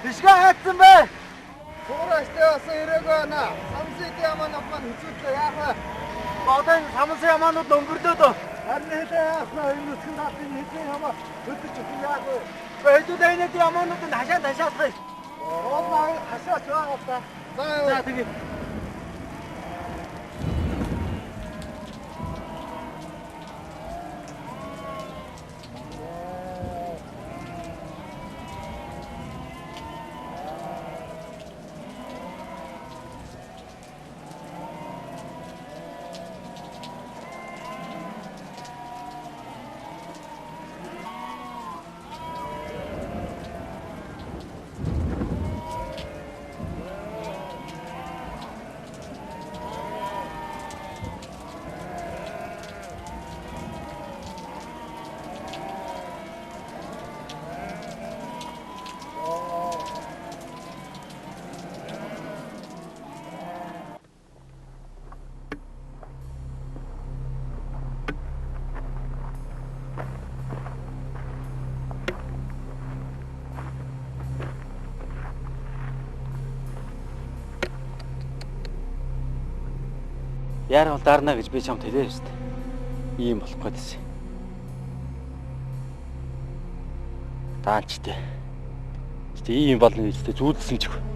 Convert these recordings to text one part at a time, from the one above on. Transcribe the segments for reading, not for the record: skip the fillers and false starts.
Бишгээ хайцсан бэ? Суураштай басан ирээгүй байна. Самсын ямаанууд маань хүчтэй яах вэ? Одоо самсын ямаанууд өнгөрдөөд. Харин хэлээ яах вэ? Энэ үсгэн таатын хэзээ ямаа хөдөж өгөх яах вэ? Хэдүүд энэ ямаануудыг хашаа ташаалах. Оолаа хашаач байгаа та. За тэгээ. Яар бол дарна гэж би чамд хэлээ шүү дээ. Ийм болох гэдсэн. Даанчтай. Ийм болно гэжтэй зүүдсэн ч үгүй.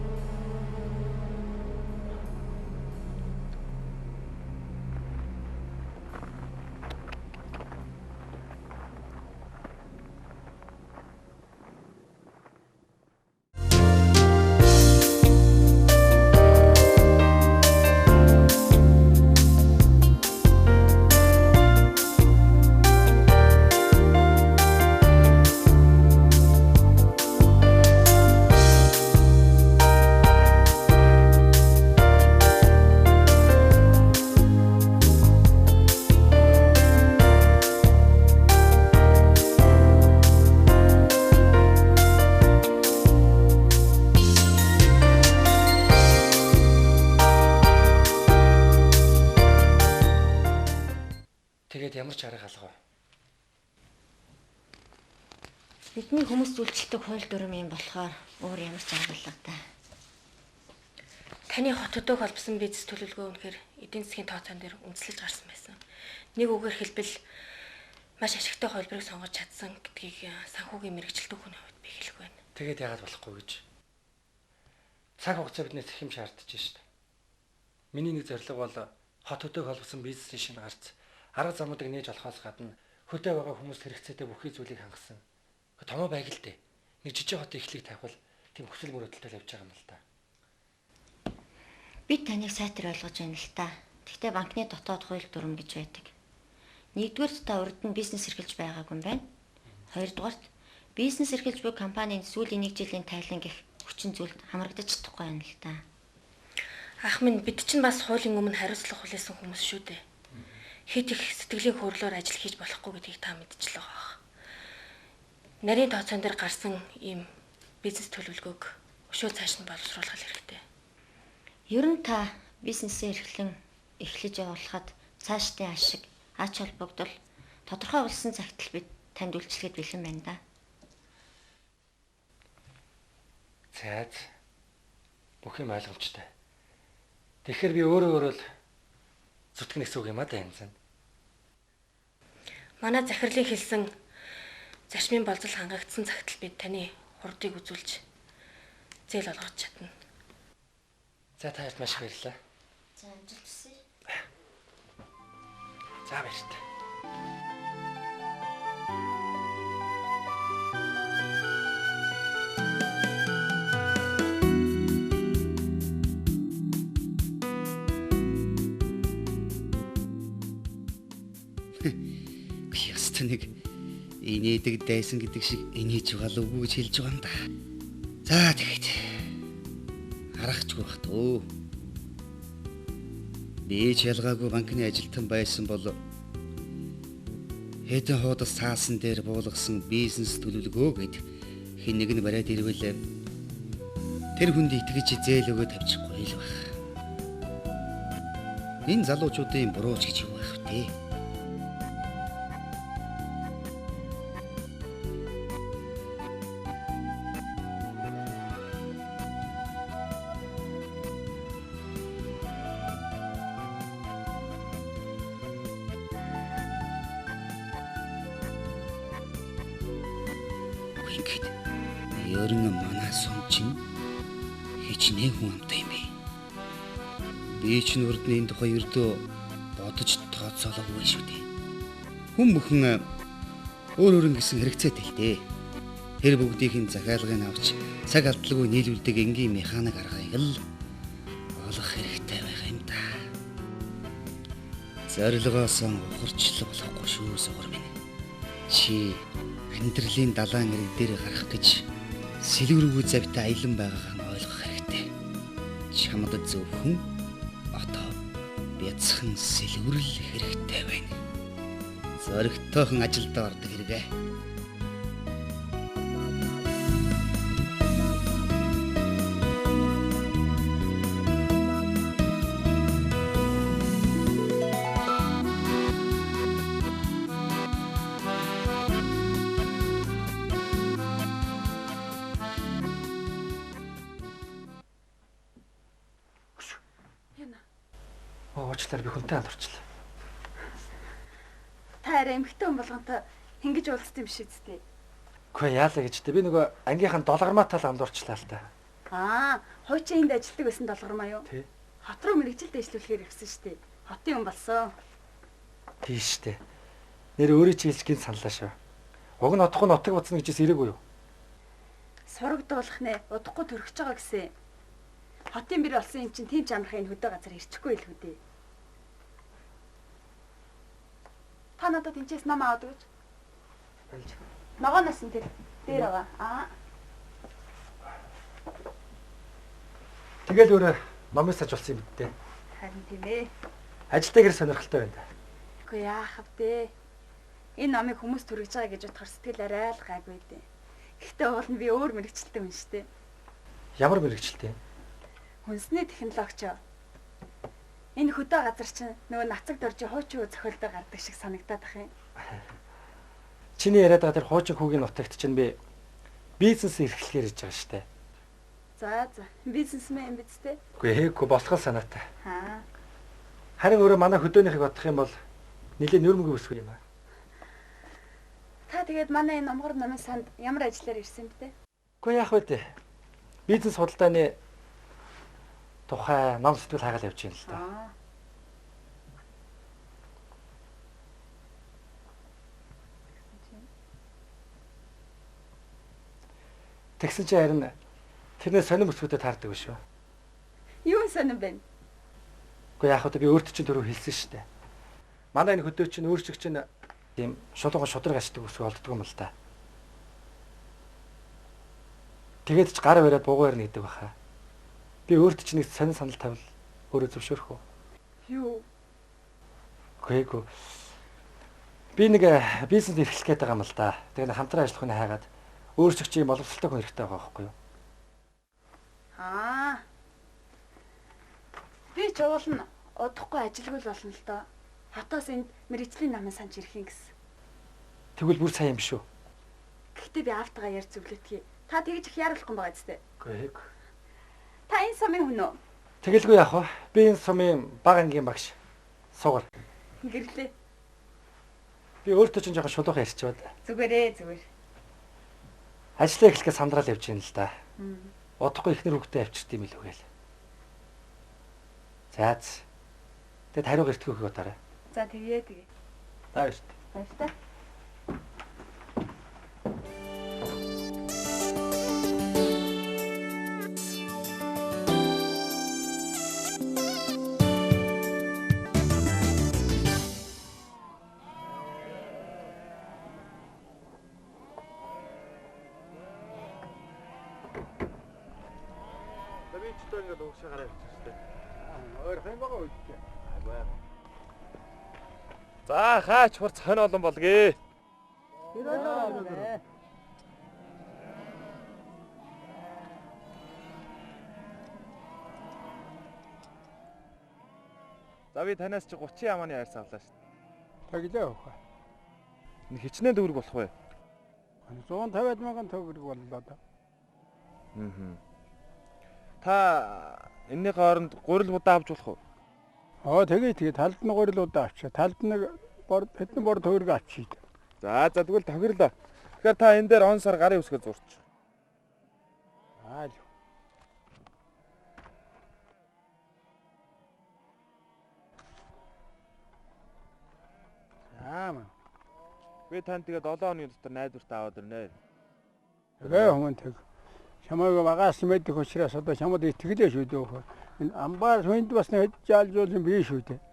Ямар ч арга алга. Бидний хүмүүс үйлчлдэг хууль дүрм юм болохоор өөр ямар ч арга алга та. Таны хот хөдөг холбосон бизнес төлөвлөгөө үнэхээр эдийн засгийн тооцоон дээр үндэслэж гарсан байсан. Нэг үгээр хэлбэл маш ашигтай хөлбөрийг сонгож чадсан гэдгийг санхүүгийн мэрэгчлдэг хүний хувьд би хэлэх байна. Тэгээд яагаад болохгүй гэж. Цаг хугацаа биднээс их юм шаардж шít. Миний нэг зорилго бол хот хөдөг холбосон бизнесийн шинэ гарц арга замуудыг нээж олохоос гадна хөдөө байгаа хүмүүст хэрэгцээтэй бүхий зүйлийг хангасан. Томоо байгальтай. Нэг жижиг хотын эхлийг тавьвал тийм хүсэл мөрөөдөлтэй явж байгаа юм л та. Би таныг сайтар ойлгож байна л та. Гэхдээ банкны дотоод хууль дүрм гэж байдаг. Нэгдүгээрт та урд нь бизнес эрхэлж байгаагүй юм байна. Хоёрдугаарт бизнес эрхэлж буй компанийн сүүлийн 1 жилийн тайлан гэх хүчин зүйлд хамрагдаж чадахгүй байна л та. Ах минь бид чинь бас хуулийн өмнө хариуцлага хүлээсэн хүмүүс шүү дээ. Хэд их сэтгэлийн хөдлөлөөр ажил хийж болохгүй гэдгийг та мэдчихлээ байгаа. Нарийн тооцоон дээр гарсан ийм бизнес төлөвлөгөөг өшөө цааш нь боловсруулах хэрэгтэй. Ер нь та бизнесээ эхлэж явуулахад цаашдын ашиг, ач холбогдол тодорхой болсон цагтл бид танд үйлчлэхэд бэлэн байна да. Цаад бүх юм ойлгомжтой. Тэгэхээр би өөрөө л зүтгэн гэсэн үг юм а да энэ. Манай захирлын хэлсэн зарчмын болзол хангагдсан цагтл бид таны хурдыг үзүүлж зээл олгож чадна. За таард маш их баярлалаа. За амжилт хүсье. За баярлалаа. Нэг инээдэг дайсан гэдэг шиг инээж байгаа л үгүй гэж хэлж байгаа юм да. За тэгэхэд харахчгүй бах төө. Би ч ялгаагүй банкны ажилтан байсан бол хэдэн хуудас цаасан дээр буулгасан бизнес төлөвлөгөө гэд хэн нэг нь бариад ирвэл тэр хүнд итгэж зээл өгөө тавьчихгүй л байх. Энэ залуучуудын бурууч гэж юу байх вэ? ингээд ерөн манай сумчин хичнээн хүн амтай юм бэ. Би ч нүрдний энэ тухай ердөө бодож тооцоолоогүй шүү дээ. Хүн бүхэн өөр өөр гэсэн хэрэгцээтэй л дээ. Тэр бүгдийн захиалгыг авч цаг алдалгүй нийлүүлдэг энгийн механик аргыг л олох хэрэгтэй байх юм да. Зорилгоос ухарчлал болохгүй шүү сугар минь. Чи амьдралын далайн ирэг дээр гарах гэж сэлгэргүй завтай аялан байгаагаа нь ойлгох хэрэгтэй. Чамд зөвхөн отоо бяцхан сэлгэрэл хэрэгтэй байна. Зоригтойхон ажилд ордог хэрэгэ. Уучлаар би хүнтэй алдарчлаа. Та арай эмхтэй хүн болгонтой ингэж уулзсан юм шиг зү. Үгүй яалаа гэж дээ. Би нөгөө ангийнхан долгормаатай л андуурчлаа л та. Хуучин энд ажилладаг байсан долгормаа юу? Тий. Хот руу мэрэгжилд дэвшлүүлэхээр ирсэн шүү дээ. Хотын хүн болсон. Тийш дээ. Нэр өөрөө чи хэлж гин саналаа шүү. Уг нь отохгүй нутаг буцна гэжээс ирээгүй юу? Сураг дуулах нэ удахгүй төрөж байгаа гэсэн. Хотын бэр болсон юм чинь тийм чамрахын хөдөө газар ирчихгүй л хөдөө. Та надад энэчээс нам аваад гэж. Ногооноос нь тэр дээр байгаа. Тэгэл өөрөө номын саж болсон юм бидтэй. Харин тийм ээ. Ажилтаа гэр сонирхолтой байна. Үгүй яах вэ? Энэ номыг хүмүүс төрөж байгаа гэж бодохоор сэтгэл арай л гайгүй дээ. Гэхдээ уул нь би өөр мэрэгчлээ хүн шүү дээ. Ямар мэрэгчлээ? Хүнсний технологич. Энэ хөдөө газар чинь нөгөө нацаг доржи хуучин зохиолдоо гардаг шиг санагдаад ах юм. Чиний яриад байгаа тэр хуучин хүүгийн нутагт чинь би бизнес эрхлэхээр хийж байгаа штэ. За бизнесмен биз дээ. Үгүй босгол санаатай. Харин өөрөө манай хөдөөнийхийг бодох юм бол нэлээд нөрмөг өсвөр юм аа. Та тэгээд манай энэ номгор номын санд ямар ажиллаар ирсэн бэ? Үгүй яах вэ дээ. Бизнес худалдааны тухай ном сэтгэл хаагаал явж байна л да. Тэгсэн чинь харин тэрнээ сонирм өсвөдөд таардаг биш үү? Юу сонирм бэ? Үгүй яах вэ би өөрт чинь түрүү хэлсэн шүү дээ. Манай энэ хөдөө чинь өөрсөг чинь тийм шулуухан шудраг ашдаг өсвө олддог юм л да. Тэгээд ч гар бариад буугаар нэгдэг баха. Би өөрт чинь нэг сонир санал тавил өөрөө зөвшөөрөх үү? Юу? Үгүй. Би нэг бизнес эрхлэх гээд байгаа юм л да. Тэгээд хамтран ажиллах хүнээ хайгаад өөрсөг чинь боловсралтай хүн хэрэгтэй байгаа байхгүй юу? Би ч уулна удахгүй ажилгүй л болно л доо. Хотоос энд мэрэгжлийн намын санж ирэх юм гэсэн. Тэгвэл бүр сайн юм шүү. Гэхдээ би автагаа яар зөвлөдгий. Та тэгж их яаруулахгүй байгаа зү. Үгүй. Та энэ сумын хүн үү? Тэгэлгүй яах вэ? Би энэ сумын бага ангийн багш. Сугар. Гэрлээ. Би өөртөө ч жоохон шулуухан ярьчваад. Зүгээр. Ажлаа эхлэхээс сандраал явж байна л да. Удахгүй ихнэр хүүхдээ авчирт юм илүү гээл. Заац. Тэгэд хариу гэртгөө өгөө дараа. За тэгээ. За баяр. Баяртай. За хаач хурц хон олон болгоё. За би танаас чи 30 ямааны хайр савлаа шүү. Тэглээ өөхө. Энэ хичнээн төгрөг болох вэ? 150 мянган төгрөг боллоо да. Та энэний хооронд гурил удаа авч болох уу? Тэгээ талд нь гурилуудаа авчаа. Талд нэг бор хэдэн бор төгрөг авчий. За тэгвэл тохирлоо. Тэгэхээр та энэ дээр он сар гарын үсгээр зурчих. Аа л. Яамаа. Би танд тэгээд 7 хоногийн дотор найдвартай аваад ирнэ. Тэгээ хүмүүс тэг. Чамайг багаас мэдэх учраас одоо чамд итгэлээ шүү дээ. Энэ амбар хүнд бас нэг жаалжуулсан биш шүү дээ.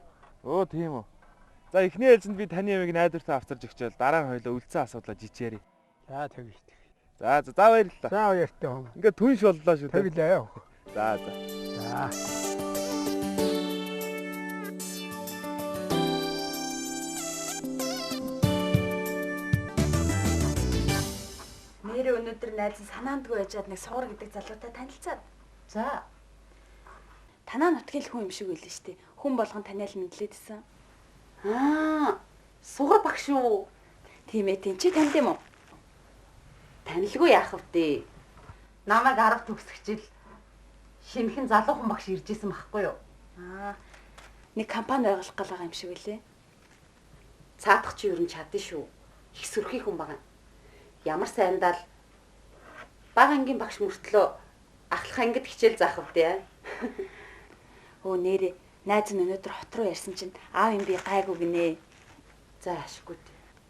Өө тийм үү. За эхний ээлжинд би таны ямиг найдвартай авчирж өгчөөл дараа нь хоёлоо үлдсэн асуудлаа жичээрээ. За тэгэж. За баярлалаа. За баяртай хүмүүс. Ингээд түнш боллоо шүү дээ. Тэглээ яах. За. За. Нэрээ өнөөдөр найз нь санаандгүй яжаад нэг суур гэдэг залуутай танилцаад. За. Танаа нутгийн хүн юм шиг байлаа шүү дээ. Хүн болгон таниал мэдлээдсэн. Сугар багш юу? Тийм ээ, тийм чи танд юм уу? Танилгүй яах вэ? Намайг 10 төгсгчил шинэхэн залуухан багш ирж исэн байхгүй юу? Нэг компани байгуулах гал байгаа юм шиг байлээ. Цаадах чи юу юм чадсан шүү. Их сөрхий хүн байгаа. Ямар сайндаа л бага ангийн багш мөртлөө ахлах ангид хичээл заах вэ? Өө нэрээ, найз нь өнөөдөр хот руу ярьсан чинь аав юм би гайгүй гинэ. За ашиггүй.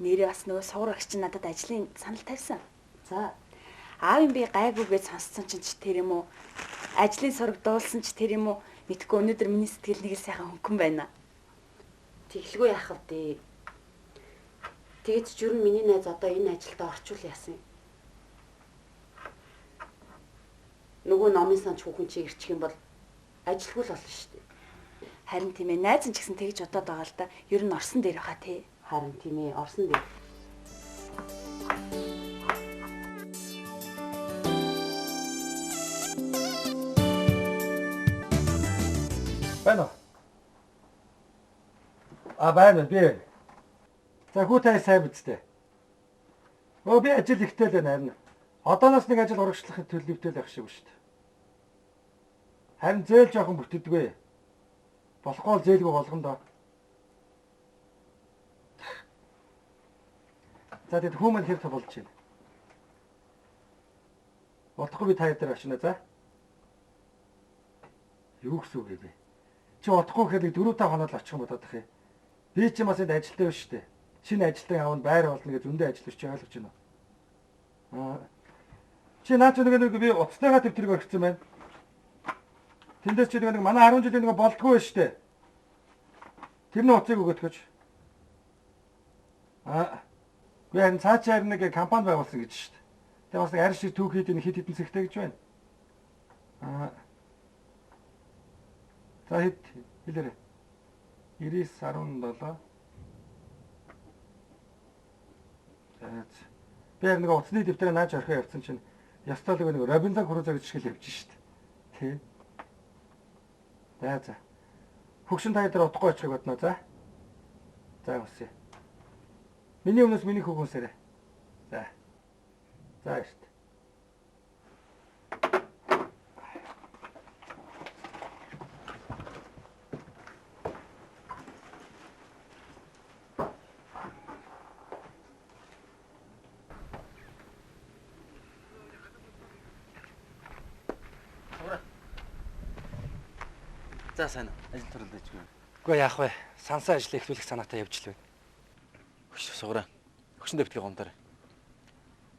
Нэрээ бас нөгөө суур агч чинь надад ажлын санал тавьсан. За аав юм би гайгүй гэж сонссон чинь ч тэр юм уу? Ажлын сураг дуулсан ч тэр юм уу? Мэдхгүй өнөөдөр миний сэтгэл нэг л сайхан хөнгөн байна. Тэглгүй яах вэ? Тэгээд ч юу миний найз одоо энэ ажилд орчуул яасан юм. Нөгөө номын санч хүүхэн чи ирчих юм бол ажилгүй л болно шүү дээ. Харин тийм ээ, найз нь ч гэсэн тэгж бодоод байгаа л да. Ер нь орсон дээр хаа тий. Харин тийм ээ, орсон дээр. Байна уу? Байна би. За хүүтэй сайн бидтэй. Би ажил ихтэй л байна харин. Одооноос нэг ажил урагшлахын төлөвтэй л байх шиг шүү дээ. Харин зээл жоохон бүтдэггүй. Болохгүй л зээлгүй болгоно доо. За тэгэд хүмүүс хэрэг болж байна. Удахгүй би та дээр очино за. Юу гэсэн үг бэ? Чи удахгүй гэхэд 4-5 хоноод л очих юм бодоод тах юм. Би чи бас энд ажилтаа биш шүү дээ. Шинэ ажилтны аав нь байр болно гэж зөндөө ажиллаж чи ойлгож байна. Чи наач нэг би уцсныгаа төвтрийг орхисон байна. Тэндээс чи нэг манай 10 жилийн нэг болдгоо байна шүү дээ. Тэрний уцыг өгөөд гэж. Би харин цаашаар нэг компани байгуулсан гэж шүү дээ. Тэгээ бас нэг арь шиг түүх хийдэг хэд хэдэн цэгтэй гэж байна. За хэд хэлээрэй. 99.17. Би яг нэг уцны дэвтрээ нааж орхио явцсан чинь ястаа л нэг Робинзон Крузо гэж шиг л явж шít. Тэ. За. Хөгшин та дээр удахгүй очихыг бодно за. За үсэ. Миний өмнөөс миний хөгөөсөрөө. За. За шít. За сайн уу. Ажил төрөлд ичгүй. Үгүй яах вэ? Сансаа ажил эхлүүлэх санаатай явж л байна. Хөш сугараа. Хөшөндөө битгий гомдоор.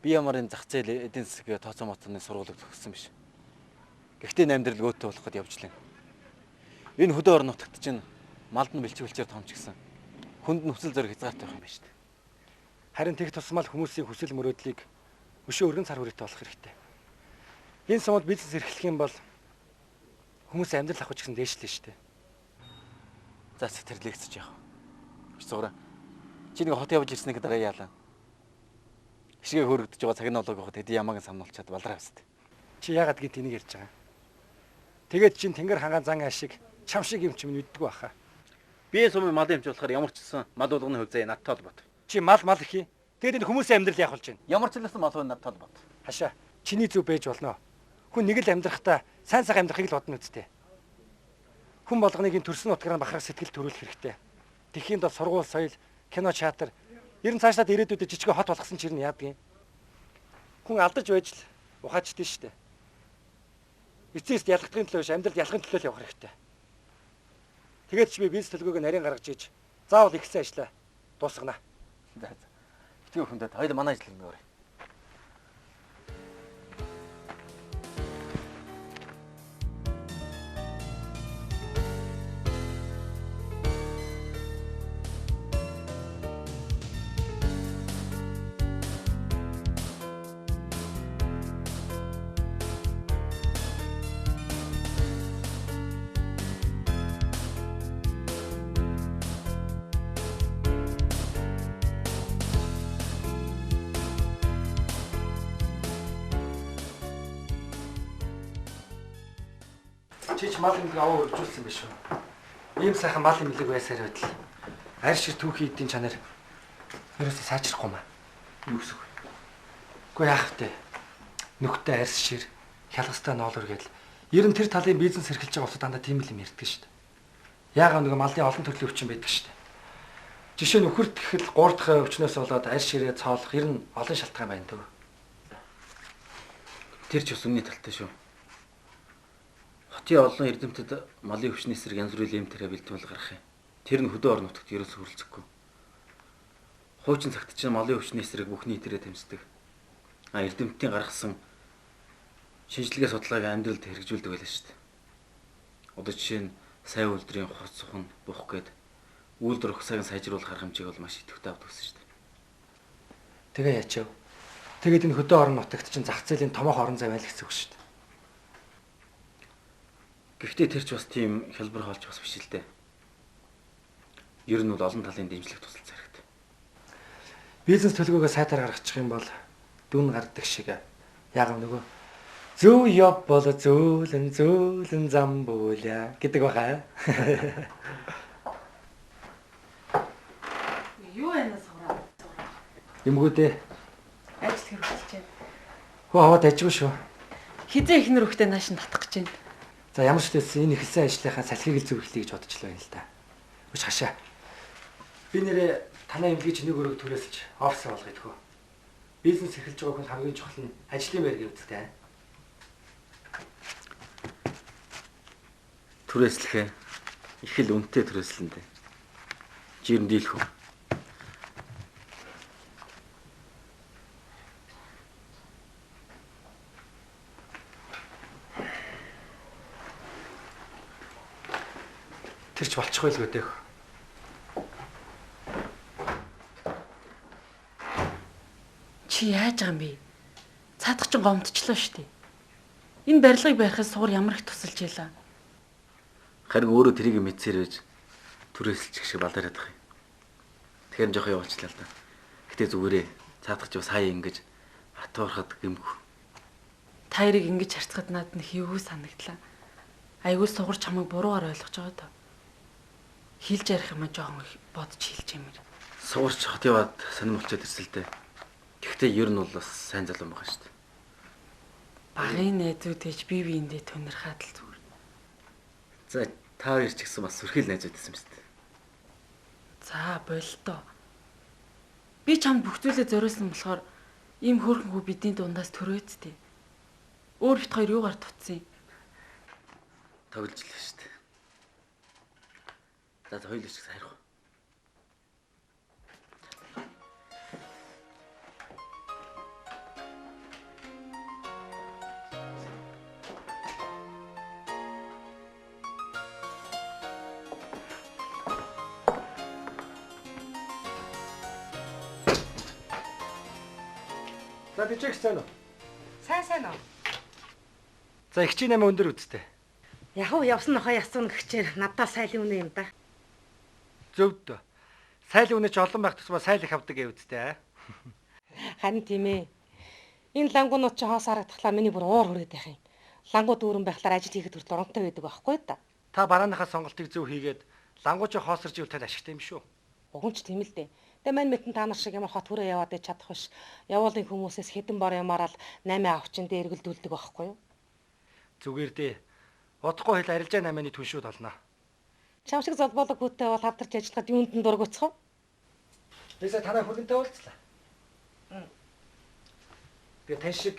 Би ямар энэ зах зээл эдийн засаг тооцоо моцны сургуулийг төгссөн биш. Гэхдээ амьдрал өөтөө болох гээд явж лээ. Энэ хөдөө орон нутагт чинь малд нь бэлчээр томчгсан. Хүнд нь хүсэл зориг хязгаартай байх юм байна шүү дээ. Харин тех тусмал хүмүүсийн хүсэл мөрөөдлийг өшөө өргөн цар хүрээтэй болох хэрэгтэй. Энэ сумд бизнес эрхлэх юм бол хүмүүс амьдрал авах гэсэн дээшлээ шүү дээ. За сэтгэрлэгцэж яах вэ? Хөш сугараа. Чи нэг хот явж ирснээр дараа яалаа. Хишгээ хөрөгдөж байгаа цаг нь болоог байхад хэдий ямааг самнуулчаад балраа австай. Чи яагаад гээд энийг ярьж байгаа? Тэгээд чин тэнгэр хангаан зан ашиг чам шиг юм чи мэддэггүй баха. Би сумын малын хэмж болохоор ямар ч гэсэн мал болгоны хөвзөө надтай холбот. Чи мал их. Тэгээд энэ хүмүүсийн амьдрал яах болж байна? Ямар ч хэлсэн мал надтай холбот. Хашаа. Чиний зүв байж болно. Хүн нэг л амьдрахтаа сайн сайхан амьдрахыг л бодно үсттэй. Хүн болгоныг энэ төрсөн утгаараа бахарах сэтгэл төрүүлэх хэрэгтэй. Тэхийн тул сургууль, соёл, кино, театр ер нь цаашлаад ирээдүйдээ жижиг хот болгосон чирнэ яадаг юм. хүн алдаж байж л ухаачдээ шүү дээ. Эцэст ялгахын төлөө биш, амьдрал ялгахын төлөө л явах хэрэгтэй. Тэгээд ч би бизнес төлөвлөгөөг нарийн гаргаж ийж заавал ихсэн ажиллаа дуусгана. За. Битгий хүндэд хоёул манай ажил хиймээр. Чи ч мал имлэг аваа үржүүлсэн биш үү? Ийм сайхан мал имлэг байсаар байтал арь шир түүхийн эдийн чанар ерөөсөө сайжрахгүй маа. Юу гэсэн үг? Үгүй яах вэ? Нүхтэй арьс шир, хялгастай ноолор гэдэл ер нь тэр талын бизнес эрхэлж байгаа улсууд дандаа тийм л юм ярьдаг шүү дээ. Яагаад нэг малын олон төрлийн өвчин байдаг шүү дээ. Жишээ нь үхэрт гэхэл 3 дахь өвчнөөс болоод арьс ширээ цоолох ер нь олон шалтгаан байна дөө. Тэр ч бас үнний талтай шүү. Хотын олон эрдэмтэд малын өвчний эсрэг янз бүрийн эмтэрэ бэлтгэл гаргах юм. Тэр нь хөдөө орон нутагт ерөөс хүрэлцэхгүй. Хуучин цагт чинь малын өвчний эсрэг бүх нийтээрээ тэмцдэг. Эрдэмтдийн гаргасан шинжилгээ судалгааг амьдралд хэрэгжүүлдэг байлаа шүү дээ. Одоо жишээ нь сайн үйлдвэрийн хоц сухан бух гээд үйлдвэр ухсааг сайжруулах арга хэмжээг бол маш идэвхтэй авдаг гэсэн шүү дээ. Тэгээ яачав. Тэгээд энэ хөдөө орон нутагт чинь зах зээлийн томоохон орон зай байл гэсэн үг шүү дээ. Гэхдээ тэр ч бас тийм хялбар хоолч бас биш л дээ. Ер нь бол олон талын дэмжлэг тусалцах хэрэгтэй. Бизнес төлөвлөгөөгөө сайтар гаргачих юм бол дүн гардаг шиг яг нөгөө зөв яв бол зөөлөн зам бууля гэдэг байгаа. Юу байна савраа? Юмгүүдээ Ажил хэрэгжилж байна. хөө аваад ажгүй шүү. Хизээ ихнэр хөхтэй нааш нь татах гэж байна. За ямар ч төс энэ эхэлсэн ажлынхаа салхийг л зүрхлэе гэж бодож л байна л да. Үш хашаа. Би нэрээ танай эмгэж нэг өрөөг түрээсэлж офис болгоё тхөө. Бизнес эхэлж байгаа хүн хамгийн чухал нь ажлын байр гэвдтэй. Түрээслэхээ их л үнэтэй түрээслэндээ. Жирэн дийлэх үү? Тэр ч болчихгүй л гэдэг. Чи яаж байгаа юм бэ? Цаадах чинь гомдчихлоо шүү дээ. Энэ барилгыг барихад суур ямар их тусалж ялаа. Харин өөрөө тэрийг мэдсээр байж түрээсэлчих шиг балаараад байгаа юм. Тэгэхээр жоох явуулчлаа л да. Гэтэ зүгээрээ цаадах ч бас хаяа ингэж хатуурахад гэмгүй. Та яриг ингэж харцгаад надад нэг юу санагдлаа. Айгуу сугарч хамаг буруугаар ойлгож байгаа даа. Хилж ярих юм а жоохон их бодож хилж юмэр. Суурч хот яваад сонирмолчод ирсэлтэй. Гэхдээ ер нь бол бас сайн залуу байгаа шүү дээ. Багын найзууд ээж бие биендээ төнөрхад л зүгээр. За та хоёр ч гэсэн бас сүрхэл найзууд байсан юм шүү дээ. За болтоо. Би чамд бүх зүйлээ зориулсан болохоор ийм хөөрхөн хүү бидний дундаас төрөөцтэй. Өөр бит хоёр юугаар тутсан юм? Тоглож л шүү дээ. За хоёул ч гэсэн хайрах. За бичиг сайн уу? Сайн уу? За их чи 8 өндөр үсттэй. Яг уу явсан нохоо ясуун гихчээр надад сайлын үнэ юм да. Зөвд. Сайлын үнэ ч олон байх тусмаа сайл их авдаг гэв үсттэй. Харин тийм ээ. Энэ лангуунууд ч хоос харагдахлаа миний бүр уур хүрээд байх юм. Лангуу дүүрэн байхлаар ажил хийхэд хүртэл оронтой байдаг байхгүй да. Та барааныхаа сонголтыг зөв хийгээд лангууч хоосорж ивэл тань ашигтай юм шүү. Уг нь ч тийм л дээ. Тэгээ мань мэтэн та нар шиг ямар хот хүрээ яваад ич чадах биш. Явуулын хүмүүсээс хэдэн бор ямаар л 8 авчин дээр эргэлдүүлдэг байхгүй юу? Зүгээр дээ. Удахгүй хэл арилжаа 8-ны түншүүд олно. Чам шиг золбоолог хүүтэй бол хавдарч ажиллахад юунд нь дургуцах вэ? Бисаа танай хөргөнтэй уулзлаа. Би тань шиг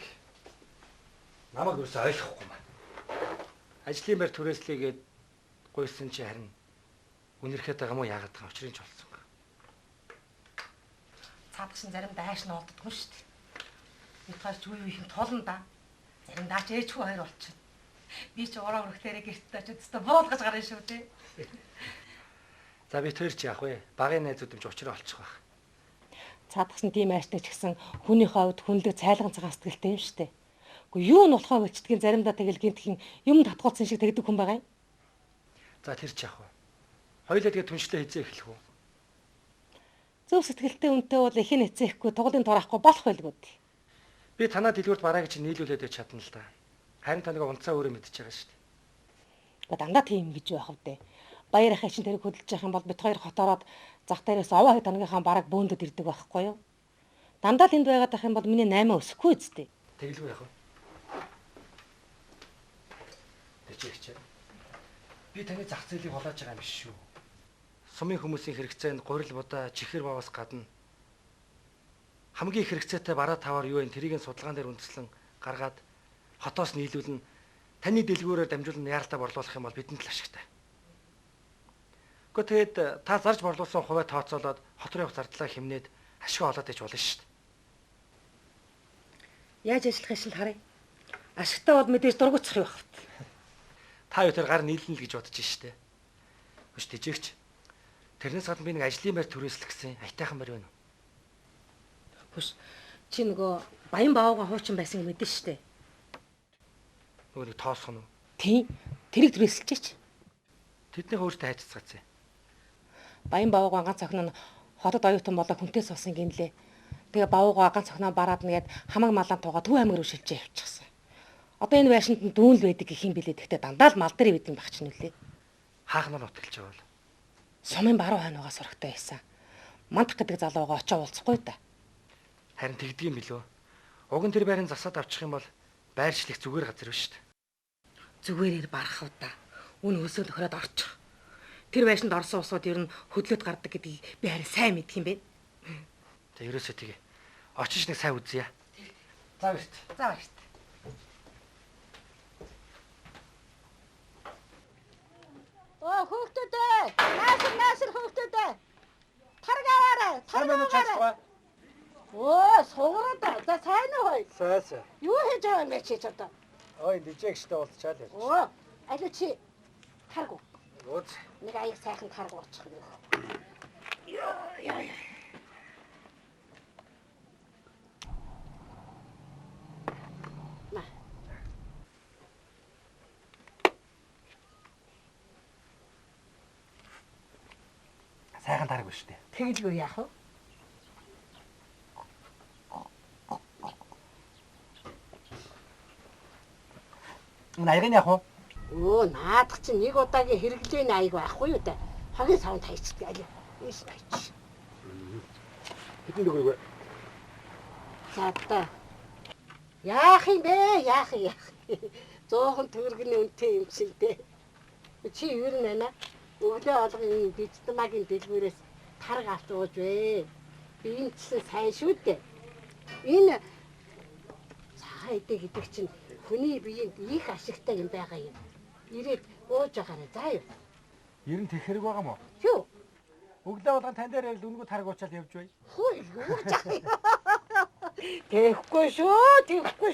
намайг юусэн ойлгохгүй маа. Ажлын байр түрээслэгээд гуйсан чи харин үнэрхэд байгаа мó яагаад байгаа учрын ч болсон. Цаадах шин заримдаа хайш нь олддгүй шүү дээ. Би таарч үе үеийн тулна да. Заримдаа ч ээжгүй хоёр болчихно. Би ч ураа өрхтөрөө гэртээ ч өстө буулгаж гарна шүү дээ. За би тэр чи яах вэ? Багын найзууд юмч учраа олчих байх. Цаадах шин тийм айштай ч гэсэн хүнийхээ хувьд хүнлэг цайлган цагаан сэтгэлтэй юм шүү дээ. Гэхдээ юу нь болохоо өлчдгийн заримдаа тэгэл гинтхэн юм татгуулсан шиг тэгдэг хүн байгаа юм. За тэр чи яах вэ? Хоёулаа тэгээ түншлээ хизээ эхлэх үү? Зөв сэтгэлтэй үнтэй бол ихэн эцээхгүй тугалын тураахгүй болох байлгүй. Би танаа дэлгүүрт бараа гэж нийлүүлээд чадна л да. Харин таныг унцаа өөрөө мэдчихэж байгаа шүү дээ. Гэхдээ дандаа тийм гэж байх вдэ. Баяр ахын чинь тэрийг хөдөлж явах юм бол бид хоёр хотоороод зах дээрээс овоо хай танагийнхаа бараг бөөндөд ирдэг байхгүй юу? Дандаа л энд байгаад ах юм бол миний 8 өсөхгүй үсттэй. Тэгэлгүй яах вэ? Тэжээч. Би таны зах зээлийг хулааж байгаа юм биш шүү. Сумын хүмүүсийн хэрэгцээнд гурил будаа чихэр баваас гадна хамгийн их хэрэгцээтэй бараа таваар юу вэ? Тэрийг судалгаан дээр үндэслэн гаргаад хотоос нийлүүлнэ. Таны дэлгүүрээр дамжуулан яаралтай борлуулах юм бол бидэнд л ашигтай. Гэхдээ тэгээд та зарж борлуулсан хувиа тооцоолоод хот руу явах зардлаа хэмнээд ашиг олоод иж болно шүү дээ. Яаж ажиллах юм харъя. Ашигтай бол мэдээж дургуцах юм байна. Та юу тэр гар нийлнэ л гэж бодож штэ. Хөш тэжээгч. Тэрнээс гадна би нэг ажлын байр түрээслэгсэн айтайхан байр байна уу? Хөш чи нөгөө баян баавга хуучин байсан мэдэн штэ. Нөгөө нэг тоосгоно уу? Тийм. Тэрийг түрээсэлжээч. Тэднийг өөртөө хайццгаацээ. Баян баавга ганц охин нь хотод оюутан болоо хүнтэй суусан гинлээ. Тэгээ баавга ганц охиноо бараад нэгээд хамаг малаа тугаа Төв аймаг руу шилжээ явчихсан. Одоо энэ байшинд нь дүүнл байдаг гэх юм бэлээ. Гэхдээ дандаа л мал дээр байдаг байх ч нүлээ. Хаахнаар утгалж байгаа бол. Сумын баруун хойноогоо сурагтай байсан. Мандах гэдэг залуугаа очоо уулзахгүй да. Харин тэгдэг юм билүү? Уг нь тэр байрын засаад авчих юм бол байршлих зүгээр газар биш шүү дээ. Зүгээрээр барах уу да. Үн өсөөл өхрөөд орчих. Тэр байшинд орсон усууд ер нь хөдлөд гардаг гэдгийг би харин сайн мэдх юм бэ. За ерөөсөө тгий. Очиж нэг сайн үзье. За баярт. За баярт. Оо хүүхдүүдээ, наасар хүүхдүүдээ. Таргаараа, таргаараа. Оо, сугараад. За сайн уу хой? Сайсан. Юу хийж байгаа юм бэ чи одоо? Ой, дижэгчтэй уулзчаал яа. Оо, аль чи таргу. Ууз. Нэг аяг сайхан таргу очих юм. Яа. Сайхан тараг биш үү? Тэгэлгүй яах вэ? Наягын яах вэ? Оо, наадах чинь нэг удаагийн хэрэглэн аяг байхгүй юу та. Хогийн савнд хайчдаг аль. Ийш хайч. Хэдэн дөгөөг вэ? За та. Яах юм бэ? Яах. 100 төгрөгийн үнэтэй юм шиг дээ. Чи юу нэ? Өглөө олгын бицдмагийн дэлгүүрээс тарг авч ууж вэ. Би энэ чинь сайн шүү дээ. Энэ цаа идэ гэдэг чинь хүний биеинд их ашигтай юм байгаа юм. Ирээд ууж байгаарай заа юу. Ер нь тэг хэрэг байгаа мó? Юу? Өглөө болгон тань дээр л үнгүү тараг уучаал явж бай. Хөө юу жаа. Тэхгүй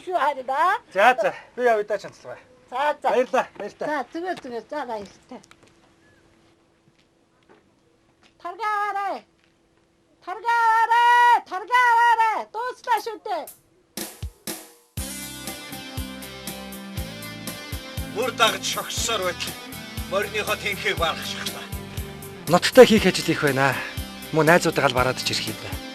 шүү харина. За би явъя чанцлаа. За. Баярлаа. За зүгээр за баярлалаа. Таргаарай. Дууслаа шүү дээ. Бүр дагж шогссоор байтал морныхоо тэнхийг барах шахлаа. Ноттой хийх ажил их байна. Мөн найзуудаа гал бараад ч ирэх юм байна.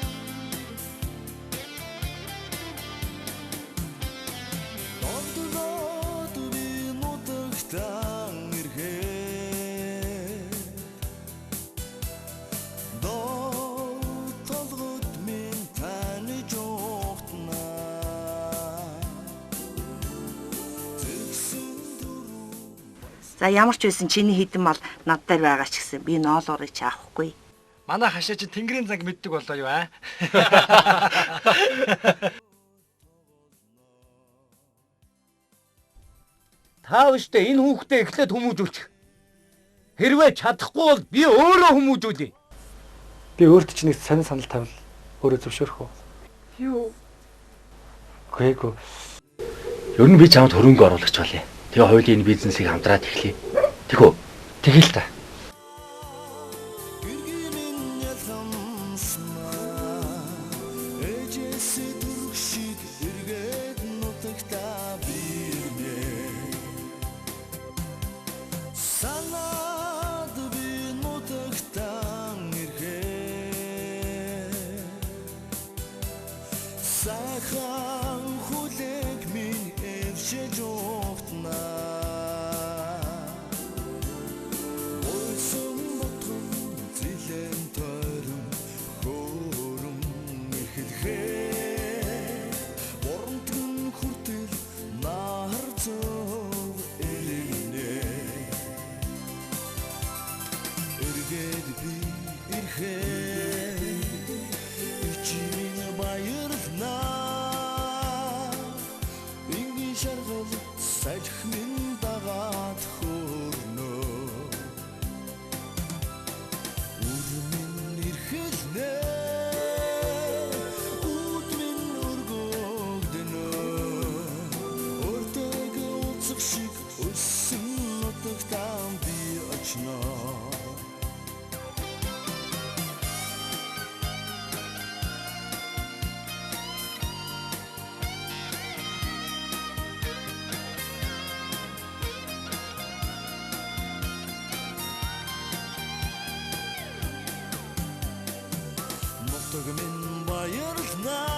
За ямар ч байсан чиний хідэн мал над дээр байгаа ч гэсэн би ноолуурыг ч авахгүй. Манай хашаа чи тэнгэрийн занг мэддэг болоо юу аа? Аав штэ энэ хүүхдээ эхлээд хүмүүжүүлчих. Хэрвээ чадахгүй бол би өөрөө хүмүүжүүлье. Би өөртөө ч нэг сонир санал тавил өөрөө зөвшөөрөх үү? Юу? Гэгөө. Ер нь би чамд хөрөнгө оруулагч болъё. Тэгээ хоёулын энэ бизнесийг хамтраад эхлэе. Тэгөө. Тэгэл та. Min bayırına